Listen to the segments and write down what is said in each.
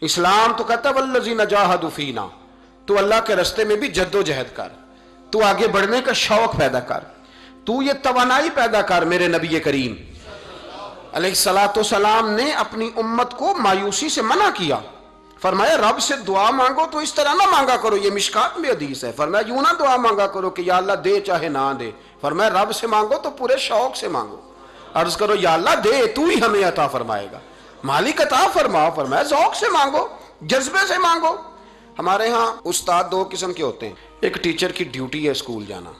اسلام تو کہتا ہے والذین جاہدوا فینا، تو اللہ کے راستے میں بھی جد و جہد کر، تو آگے بڑھنے کا شوق پیدا کر، تو یہ توانائی پیدا کر۔ میرے نبی کریم علیہ الصلوۃ والسلام نے اپنی امت کو مایوسی سے منع کیا، فرمایا رب سے دعا مانگو تو اس طرح نہ مانگا کرو، یہ مشکات میں حدیث ہے، فرمایا یوں نہ دعا مانگا کرو کہ یا اللہ دے چاہے نہ دے، فرمایا رب سے مانگو تو پورے شوق سے مانگو، عرض کرو یا اللہ دے تو ہی ہمیں عطا فرمائے گا، مالک عطا فرماؤ، فرمایا ذوق سے مانگو، جذبے سے مانگو۔ ہمارے ہاں استاد دو قسم کے ہوتے ہیں، ایک ٹیچر کی ڈیوٹی ہے اسکول جانا،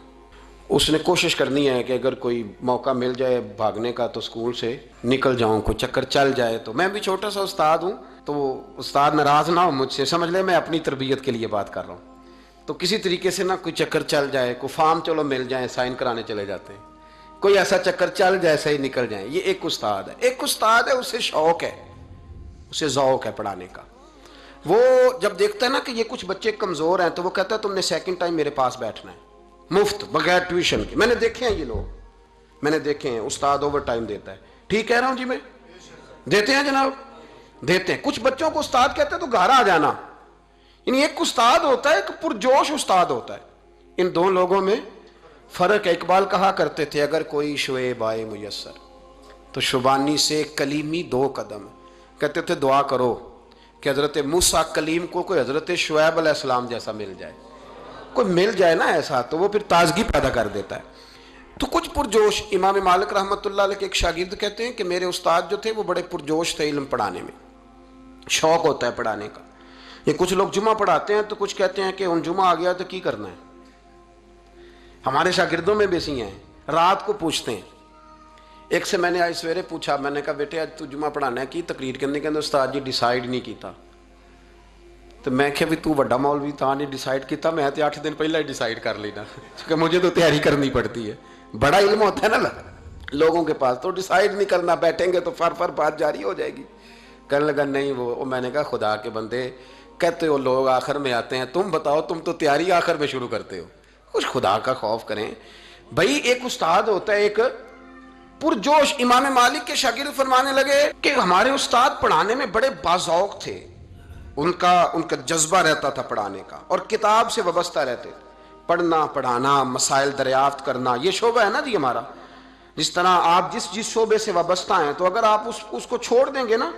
اس نے کوشش کرنی ہے کہ اگر کوئی موقع مل جائے بھاگنے کا تو اسکول سے نکل جاؤں، کوئی چکر چل جائے تو۔ میں بھی چھوٹا سا استاد ہوں تو استاد ناراض نہ ہو مجھ سے، سمجھ لے میں اپنی تربیت کے لیے بات کر رہا ہوں، تو کسی طریقے سے نہ کوئی چکر چل جائے، کوئی فارم چلو مل جائیں، سائن کرانے چلے جاتے ہیں، کوئی ایسا چکر چل جائے صحیح نکل جائیں، یہ ایک استاد ہے۔ ایک استاد ہے اسے شوق ہے، اسے ذوق ہے پڑھانے کا، وہ جب دیکھتا ہے نا کہ یہ کچھ بچے کمزور ہیں تو وہ کہتا ہے تم نے سیکنڈ ٹائم میرے پاس بیٹھنا ہے مفت بغیر ٹیوشن کے۔ میں نے دیکھے ہیں یہ لوگ، میں نے دیکھے ہیں، استاد اوور ٹائم دیتا ہے، ٹھیک کہہ رہا ہوں جی میں؟ دیتے ہیں جناب، دیتے ہیں۔ کچھ بچوں کو استاد کہتے ہیں تو گھر آ جانا، یعنی ایک استاد ہوتا ہے، ایک پرجوش استاد ہوتا ہے، ان دونوں لوگوں میں فرق ہے۔ اقبال کہا کرتے تھے اگر کوئی شعیب آئے میسر تو شبانی سے کلیمی دو قدم، کہتے تھے دعا کرو کہ حضرت موسیٰ کلیم کو کوئی حضرت شعیب علیہ السلام جیسا مل جائے، کوئی مل جائے نا ایسا تو وہ پھر تازگی پیدا کر دیتا ہے۔ تو کچھ پرجوش، امام مالک رحمۃ اللہ علیہ کے ایک شاگرد کہتے ہیں کہ میرے استاد جو تھے وہ بڑے پرجوش تھے، علم پڑھانے میں شوق ہوتا ہے پڑھانے کا۔ یہ کچھ لوگ جمعہ پڑھاتے ہیں تو کچھ کہتے ہیں کہ ان جمعہ آ گیا تو کی کرنا ہے، ہمارے شاگردوں میں بھی ایسی ہیں، رات کو پوچھتے ہیں۔ ایک سے میں نے آج سویرے پوچھا، میں نے کہا بیٹے آج تو جمعہ پڑھانا ہے کی تقریر کرنے کے اندر استاد جی ڈیسائیڈ نہیں کیتا، تو میں کہ بھی تو بڑا مولوی تھا نہیں ڈیسائیڈ کیتا، میں تو 8 دن پہلے ہی ڈیسائیڈ کر لینا کیونکہ مجھے تو تیاری کرنی پڑتی ہے، بڑا علم ہوتا ہے نا لوگوں کے پاس، تو ڈیسائیڈ نہیں کرنا، بیٹھیں گے تو فر بات جاری ہو جائے گی۔ کہنے لگا نہیں وہ میں نے کہا خدا کے بندے کہتے ہو لوگ آخر میں آتے ہیں، تم بتاؤ تم تو تیاری آخر میں شروع کرتے ہو، کچھ خدا کا خوف کریں بھائی۔ ایک استاد ہوتا ہے ایک پرجوش۔ امام مالک کے شاگرد فرمانے لگے کہ ہمارے استاد پڑھانے میں بڑے باذوق تھے، ان کا جذبہ رہتا تھا پڑھانے کا، اور کتاب سے وابستہ رہتے تھے، پڑھنا پڑھانا مسائل دریافت کرنا، یہ شعبہ ہے نا جی ہمارا۔ جس طرح آپ جس شعبے سے وابستہ ہیں تو اگر آپ اس کو چھوڑ دیں گے نا،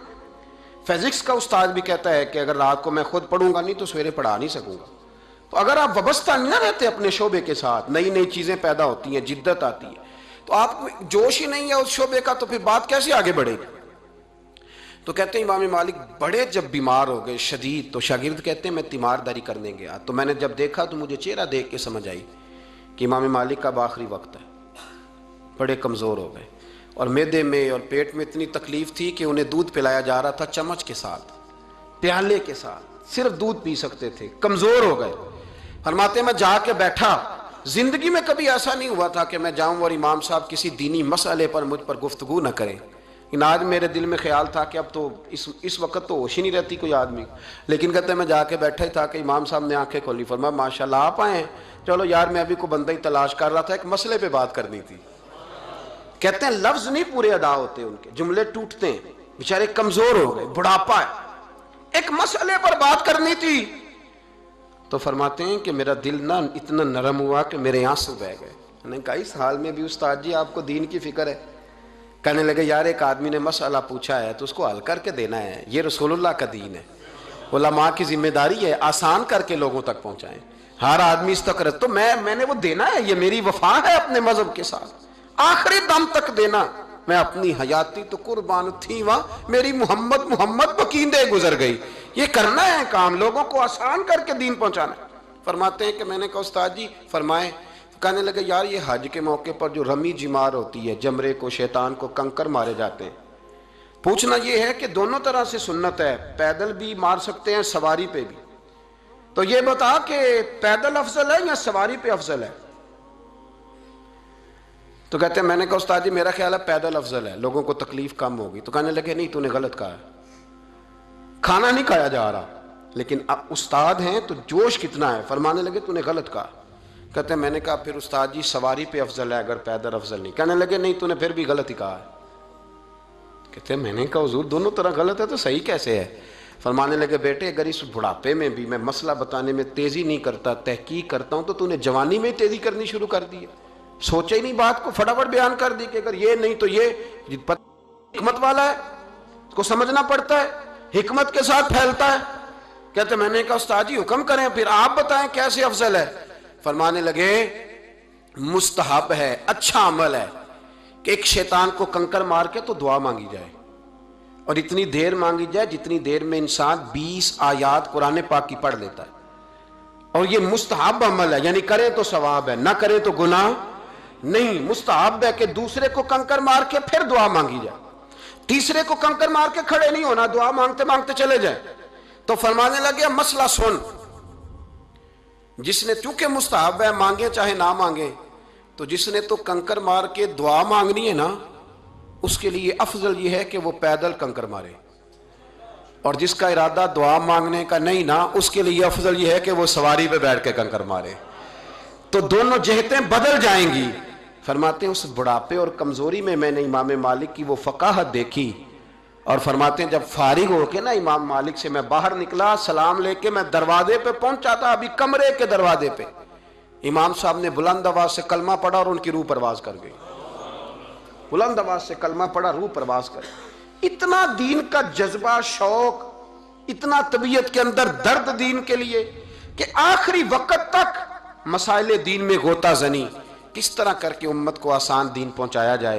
فزکس کا استاد بھی کہتا ہے کہ اگر رات کو میں خود پڑھوں گا نہیں تو سویرے پڑھا نہیں سکوں گا، تو اگر آپ وابستہ نہیں نہ رہتے اپنے شعبے کے ساتھ، نئی نئی چیزیں پیدا ہوتی ہیں، جدت آتی ہے، تو آپ کو جوش ہی نہیں ہے اس شعبے کا، تو پھر بات کیسے آگے بڑھے گی؟ تو کہتے ہیں امام مالک بڑے جب بیمار ہو گئے شدید، تو شاگرد کہتے ہیں میں تیمارداری کرنے گیا، تو میں نے جب دیکھا تو مجھے چہرہ دیکھ کے سمجھ آئی کہ امام مالک کا آخری وقت ہے، بڑے کمزور ہو گئے، اور معدے میں اور پیٹ میں اتنی تکلیف تھی کہ انہیں دودھ پلایا جا رہا تھا چمچ کے ساتھ، پیالے کے ساتھ، صرف دودھ پی سکتے تھے، کمزور ہو گئے۔ فرماتے ہیں میں جا کے بیٹھا، زندگی میں کبھی ایسا نہیں ہوا تھا کہ میں جاؤں اور امام صاحب کسی دینی مسئلے پر مجھ پر گفتگو نہ کریں، لیکن آج میرے دل میں خیال تھا کہ اب تو اس وقت تو ہوش ہی نہیں رہتی کوئی آدمی، لیکن کہتے ہیں میں جا کے بیٹھا ہی تھا کہ امام صاحب نے آنکھیں کھولی، فرمایا ماشاءاللہ آپ آئے ہیں، چلو یار میں ابھی کوئی بندہ ہی تلاش کر رہا تھا، ایک مسئلے پہ بات کرنی تھی۔ کہتے ہیں لفظ نہیں پورے ادا ہوتے ان کے، جملے ٹوٹتے ہیں، بیچارے کمزور ہو گئے، بڑھاپا ہے، ایک مسئلے پر بات کرنی تھی، تو فرماتے ہیں کہ میرا دل نہ اتنا نرم ہوا کہ میرے آنسو بہہ گئے۔ میں نے کہا اس حال میں بھی استاد جی آپ کو دین کی فکر ہے؟ کہنے لگے یار ایک آدمی نے مسئلہ پوچھا ہے تو اس کو حل کر کے دینا ہے، یہ رسول اللہ کا دین ہے، علماء کی ذمہ داری ہے آسان کر کے لوگوں تک پہنچائیں، ہر آدمی اس تک تو میں نے وہ دینا ہے، یہ میری وفا ہے اپنے مذہب کے ساتھ، آخری دم تک دینا، میں اپنی حیاتی تو قربان تھی وہاں میری محمد بکیندے گزر گئی، یہ کرنا ہے کام، لوگوں کو آسان کر کے دین پہنچانا ہے۔ فرماتے ہیں کہ میں نے کہا استاد جی فرمائیں، کہنے لگے یار یہ حج کے موقع پر جو رمی جمار ہوتی ہے، جمرے کو شیطان کو کنکر مارے جاتے ہیں، پوچھنا یہ ہے کہ دونوں طرح سے سنت ہے، پیدل بھی مار سکتے ہیں سواری پہ بھی، تو یہ بتا کہ پیدل افضل ہے یا سواری پہ افضل ہے؟ تو کہتے ہیں میں نے کہا استاد جی میرا خیال ہے پیدل افضل ہے، لوگوں کو تکلیف کم ہوگی، تو کہنے لگے نہیں تو نے غلط کہا ہے، کھانا نہیں کھایا جا رہا، لیکن اب استاد ہیں تو جوش کتنا ہے، فرمانے لگے تو نے غلط کہا۔ کہتے ہیں میں نے کہا پھر استاد جی سواری پہ افضل ہے اگر پیدل افضل نہیں، کہنے لگے نہیں تو نے پھر بھی غلط ہی کہا ہے۔ کہتے ہیں میں نے کہا حضور دونوں طرح غلط ہے تو صحیح کیسے ہے؟ فرمانے لگے بیٹے اگر اس بڑھاپے میں بھی میں مسئلہ بتانے میں تیزی نہیں کرتا، تحقیق کرتا ہوں، تو نے جوانی میں تیزی کرنی شروع کر دی ہے، سوچا ہی نہیں بات کو، فٹافٹ بیان کر دی کہ اگر یہ نہیں تو یہ حکمت والا ہے، اس کو سمجھنا پڑتا ہے، حکمت کے ساتھ پھیلتا ہے۔ کہتے میں نے کہا استاد جی حکم کریں، پھر آپ بتائیں کیسے افضل ہے۔ فرمانے لگے مستحب ہے، اچھا عمل ہے کہ ایک شیطان کو کنکر مار کے تو دعا مانگی جائے، اور اتنی دیر مانگی جائے جتنی دیر میں انسان 20 آیات قرآن پاک کی پڑھ لیتا ہے، اور یہ مستحب عمل ہے، یعنی کرے تو ثواب ہے، نہ کرے تو گناہ نہیں۔ مستحب ہے کہ دوسرے کو کنکر مار کے پھر دعا مانگی جائے، تیسرے کو کنکر مار کے کھڑے نہیں ہونا، دعا مانگتے مانگتے چلے جائے۔ تو فرمانے لگے مسئلہ سن، جس نے چونکہ مستحب ہے مانگے چاہے نہ مانگے، تو جس نے تو کنکر مار کے دعا مانگنی ہے نا، اس کے لیے افضل یہ ہے کہ وہ پیدل کنکر مارے، اور جس کا ارادہ دعا مانگنے کا نہیں نا، اس کے لیے افضل یہ ہے کہ وہ سواری پہ بیٹھ کے کنکر مارے۔ تو دونوں جہتیں بدل جائیں گی۔ فرماتے ہیں اس بڑھاپے اور کمزوری میں میں نے امام مالک کی وہ فقاہت دیکھی، اور فرماتے ہیں جب فارغ ہو کے نا امام مالک سے میں باہر نکلا، سلام لے کے میں دروازے پہ پہنچا تھا، ابھی کمرے کے دروازے پہ امام صاحب نے بلند آواز سے کلمہ پڑھا اور ان کی روح پرواز کر گئی، بلند آواز سے کلمہ پڑھا، روح پرواز کر گئی۔ اتنا دین کا جذبہ، شوق، اتنا طبیعت کے اندر درد دین کے لیے کہ آخری وقت تک مسائل دین میں غوطہ زنی، کس طرح کر کے امت کو آسان دین پہنچایا جائے۔